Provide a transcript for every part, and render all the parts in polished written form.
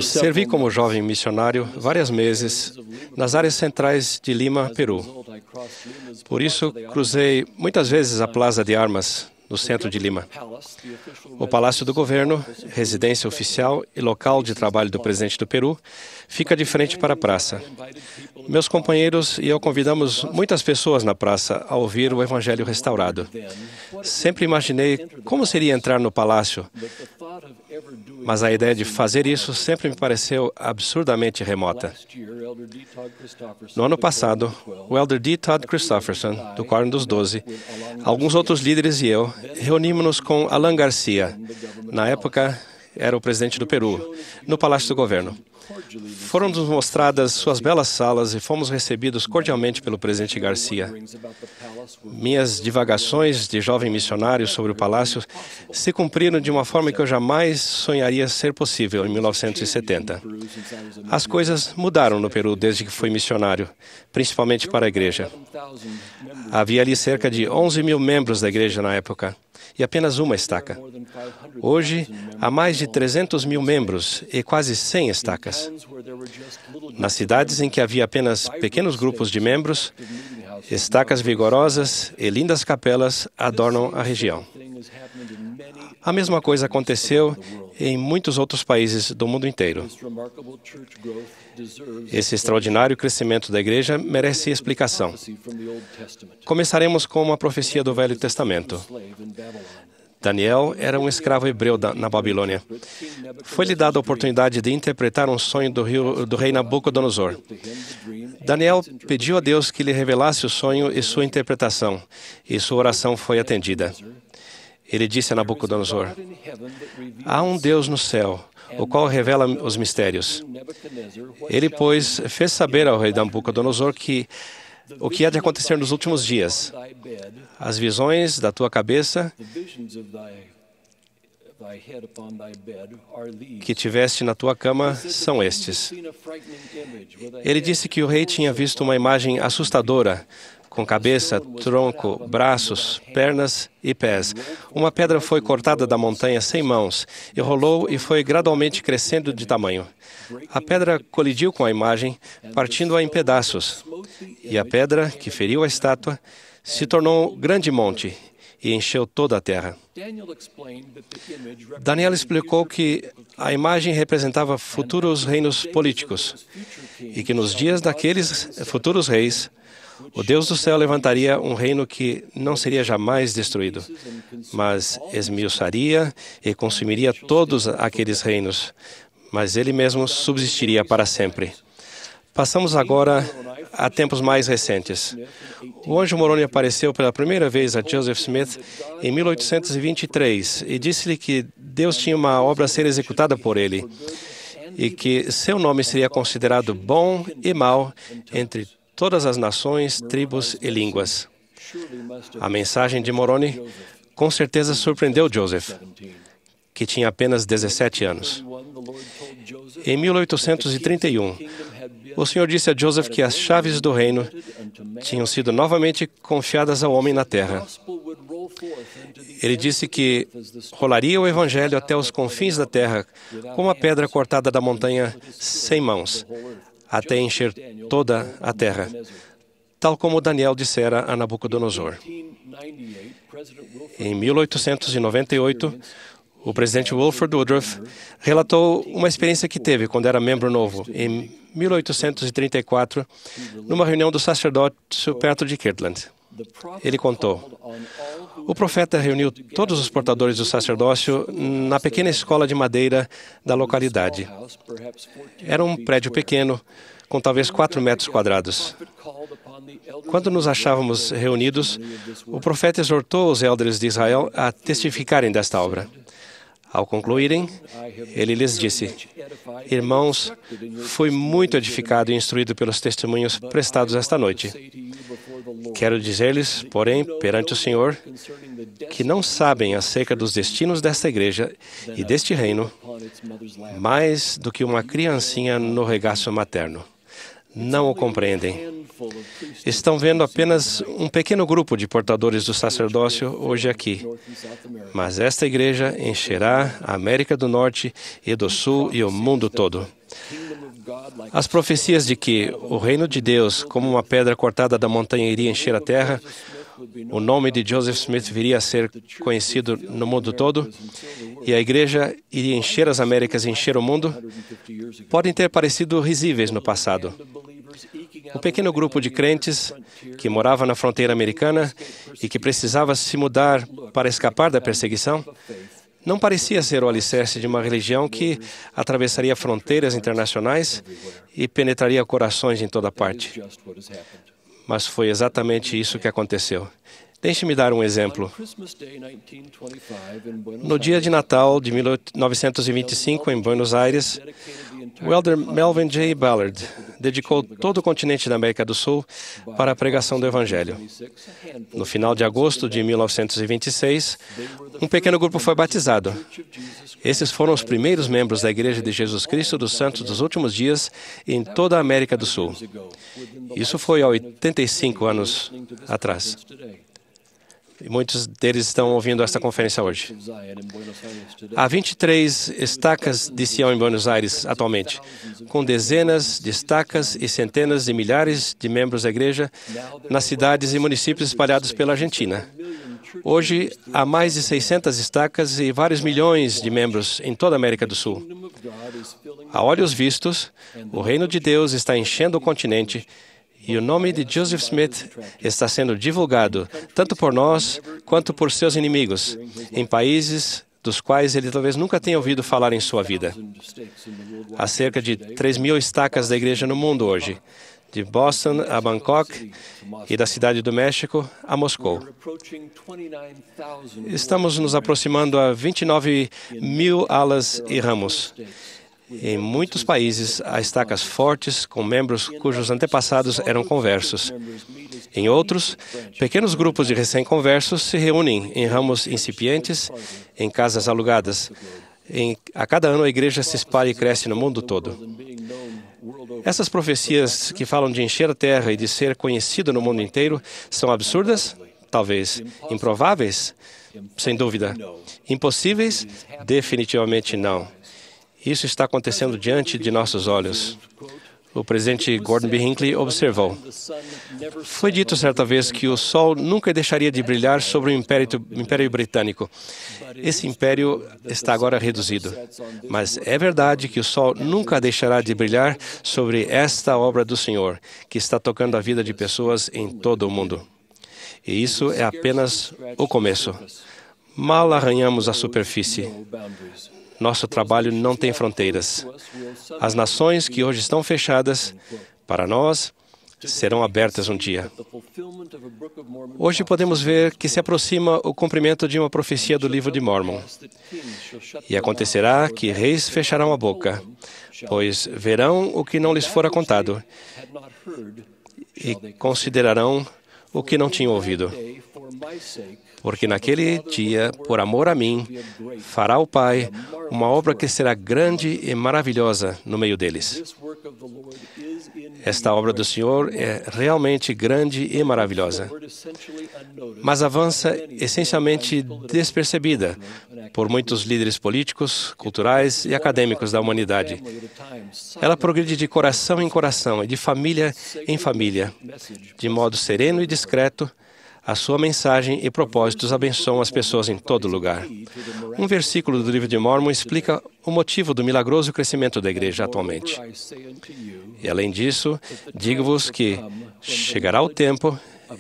Servi como jovem missionário vários meses nas áreas centrais de Lima, Peru. Por isso, cruzei muitas vezes a Plaza de Armas, no centro de Lima. O Palácio do Governo, residência oficial e local de trabalho do presidente do Peru, fica de frente para a praça. Meus companheiros e eu convidamos muitas pessoas na praça a ouvir o Evangelho restaurado. Sempre imaginei como seria entrar no palácio, mas a ideia de fazer isso sempre me pareceu absurdamente remota. No ano passado, o Elder D. Todd Christofferson, do Quórum dos 12, alguns outros líderes e eu, reunimos-nos com Alan Garcia, na época era o presidente do Peru, no Palácio do Governo. Foram-nos mostradas suas belas salas e fomos recebidos cordialmente pelo presidente Garcia. Minhas divagações de jovem missionário sobre o palácio se cumpriram de uma forma que eu jamais sonharia ser possível em 1970. As coisas mudaram no Peru desde que fui missionário, principalmente para a igreja. Havia ali cerca de 11 mil membros da igreja na época, e apenas uma estaca. Hoje, há mais de 300 mil membros e quase 100 estacas. Nas cidades em que havia apenas pequenos grupos de membros, estacas vigorosas e lindas capelas adornam a região. A mesma coisa aconteceu em muitos outros países do mundo inteiro. Esse extraordinário crescimento da igreja merece explicação. Começaremos com uma profecia do Velho Testamento. Daniel era um escravo hebreu na Babilônia. Foi-lhe dada a oportunidade de interpretar um sonho do rei Nabucodonosor. Daniel pediu a Deus que lhe revelasse o sonho e sua interpretação, e sua oração foi atendida. Ele disse a Nabucodonosor: há um Deus no céu, o qual revela os mistérios. Ele, pois, fez saber ao rei Nabucodonosor o que há de acontecer nos últimos dias. As visões da tua cabeça que tiveste na tua cama são estes. Ele disse que o rei tinha visto uma imagem assustadora, com cabeça, tronco, braços, pernas e pés. Uma pedra foi cortada da montanha sem mãos e rolou e foi gradualmente crescendo de tamanho. A pedra colidiu com a imagem, partindo-a em pedaços. E a pedra, que feriu a estátua, se tornou grande monte e encheu toda a terra. Daniel explicou que a imagem representava futuros reinos políticos e que nos dias daqueles futuros reis, o Deus do céu levantaria um reino que não seria jamais destruído, mas esmiuçaria e consumiria todos aqueles reinos, mas ele mesmo subsistiria para sempre. Passamos agora a tempos mais recentes. O anjo Moroni apareceu pela primeira vez a Joseph Smith em 1823 e disse-lhe que Deus tinha uma obra a ser executada por ele e que seu nome seria considerado bom e mau entre todas as nações, tribos e línguas. A mensagem de Moroni com certeza surpreendeu Joseph, que tinha apenas 17 anos. Em 1831, o Senhor disse a Joseph que as chaves do reino tinham sido novamente confiadas ao homem na terra. Ele disse que rolaria o Evangelho até os confins da terra, como a pedra cortada da montanha sem mãos, até encher toda a terra, tal como Daniel dissera a Nabucodonosor. Em 1898, o presidente Wilford Woodruff relatou uma experiência que teve quando era membro novo, em 1834, numa reunião do sacerdócio perto de Kirtland. Ele contou: o profeta reuniu todos os portadores do sacerdócio na pequena escola de madeira da localidade. Era um prédio pequeno, com talvez 4 metros quadrados. Quando nos achávamos reunidos, o profeta exortou os elders de Israel a testificarem desta obra. Ao concluírem, ele lhes disse: irmãos, fui muito edificado e instruído pelos testemunhos prestados esta noite. Quero dizer-lhes, porém, perante o Senhor, que não sabem acerca dos destinos desta igreja e deste reino mais do que uma criancinha no regaço materno. não o compreendem. Estão vendo apenas um pequeno grupo de portadores do sacerdócio hoje aqui. Mas esta igreja encherá a América do Norte e do Sul e o mundo todo. As profecias de que o reino de Deus, como uma pedra cortada da montanha, iria encher a terra, o nome de Joseph Smith viria a ser conhecido no mundo todo, e a igreja iria encher as Américas e encher o mundo, podem ter parecido risíveis no passado. Um pequeno grupo de crentes que morava na fronteira americana e que precisava se mudar para escapar da perseguição, não parecia ser o alicerce de uma religião que atravessaria fronteiras internacionais e penetraria corações em toda parte. Mas foi exatamente isso que aconteceu. Deixe-me dar um exemplo. No dia de Natal de 1925, em Buenos Aires, o elder Melvin J. Ballard dedicou todo o continente da América do Sul para a pregação do Evangelho. No final de agosto de 1926, um pequeno grupo foi batizado. Esses foram os primeiros membros da Igreja de Jesus Cristo dos Santos dos Últimos Dias em toda a América do Sul. Isso foi há 85 anos atrás. E muitos deles estão ouvindo esta conferência hoje. Há 23 estacas de Sião em Buenos Aires atualmente, com dezenas de estacas e centenas de milhares de membros da igreja nas cidades e municípios espalhados pela Argentina. Hoje, há mais de 600 estacas e vários milhões de membros em toda a América do Sul. A olhos vistos, o reino de Deus está enchendo o continente e o nome de Joseph Smith está sendo divulgado tanto por nós quanto por seus inimigos, em países dos quais ele talvez nunca tenha ouvido falar em sua vida. Há cerca de 3.000 estacas da igreja no mundo hoje, de Boston a Bangkok e da Cidade do México a Moscou. Estamos nos aproximando a 29.000 alas e ramos. Em muitos países, há estacas fortes com membros cujos antepassados eram conversos. Em outros, pequenos grupos de recém-conversos se reúnem em ramos incipientes, em casas alugadas. A cada ano, a igreja se espalha e cresce no mundo todo. Essas profecias que falam de encher a terra e de ser conhecido no mundo inteiro são absurdas? Talvez. Improváveis? Sem dúvida. Impossíveis? Definitivamente não. Isso está acontecendo diante de nossos olhos. O presidente Gordon B. Hinckley observou: foi dito certa vez que o sol nunca deixaria de brilhar sobre o Império Britânico. Esse império está agora reduzido. Mas é verdade que o sol nunca deixará de brilhar sobre esta obra do Senhor, que está tocando a vida de pessoas em todo o mundo. E isso é apenas o começo. Mal arranhamos a superfície. Nosso trabalho não tem fronteiras. As nações que hoje estão fechadas, para nós, serão abertas um dia. Hoje podemos ver que se aproxima o cumprimento de uma profecia do livro de Mórmon. E acontecerá que reis fecharão a boca, pois verão o que não lhes fora contado e considerarão o que não tinham ouvido. Porque naquele dia, por amor a mim, fará o Pai uma obra que será grande e maravilhosa no meio deles. Esta obra do Senhor é realmente grande e maravilhosa, mas avança essencialmente despercebida por muitos líderes políticos, culturais e acadêmicos da humanidade. Ela progride de coração em coração e de família em família, de modo sereno e discreto. A sua mensagem e propósitos abençoam as pessoas em todo lugar. Um versículo do livro de Mórmon explica o motivo do milagroso crescimento da igreja atualmente. E além disso, digo-vos que chegará o tempo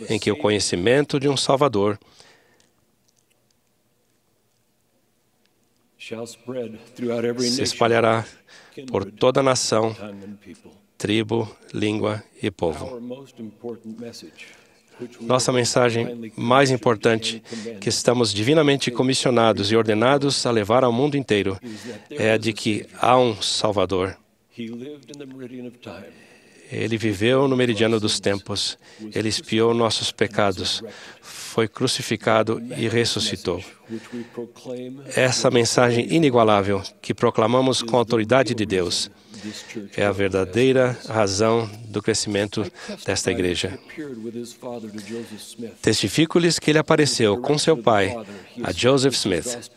em que o conhecimento de um Salvador se espalhará por toda a nação, tribo, língua e povo. Nossa mensagem mais importante, que estamos divinamente comissionados e ordenados a levar ao mundo inteiro, é a de que há um Salvador. Ele viveu no meridiano dos tempos. Ele expiou nossos pecados. foi crucificado e ressuscitou. Essa mensagem inigualável que proclamamos com a autoridade de Deus é a verdadeira razão do crescimento desta igreja. Testifico-lhes que ele apareceu com seu pai, a Joseph Smith.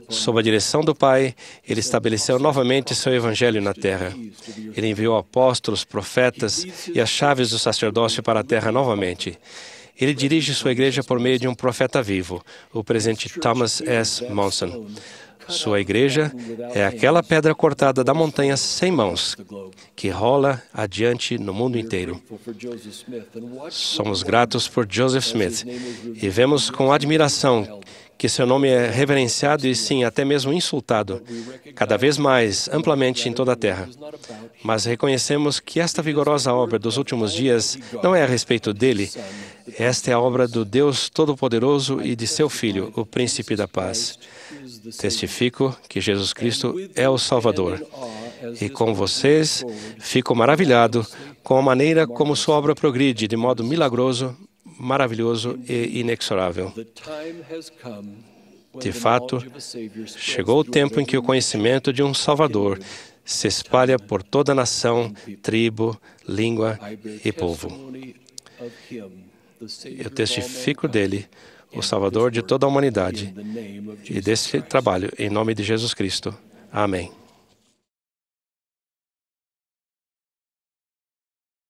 Sob a direção do pai, ele estabeleceu novamente seu evangelho na terra. Ele enviou apóstolos, profetas e as chaves do sacerdócio para a terra novamente. Ele dirige sua igreja por meio de um profeta vivo, o presidente Thomas S. Monson. Sua igreja é aquela pedra cortada da montanha sem mãos, que rola adiante no mundo inteiro. Somos gratos por Joseph Smith e vemos com admiração que seu nome é reverenciado e, sim, até mesmo insultado, cada vez mais amplamente em toda a terra. Mas reconhecemos que esta vigorosa obra dos últimos dias não é a respeito dele. Esta é a obra do Deus Todo-Poderoso e de seu Filho, o Príncipe da Paz. Testifico que Jesus Cristo é o Salvador. E com vocês, fico maravilhado com a maneira como sua obra progride de modo milagroso, maravilhoso e inexorável. De fato, chegou o tempo em que o conhecimento de um Salvador se espalha por toda a nação, tribo, língua e povo. Eu testifico dele, o Salvador de toda a humanidade, e desse trabalho, em nome de Jesus Cristo. Amém.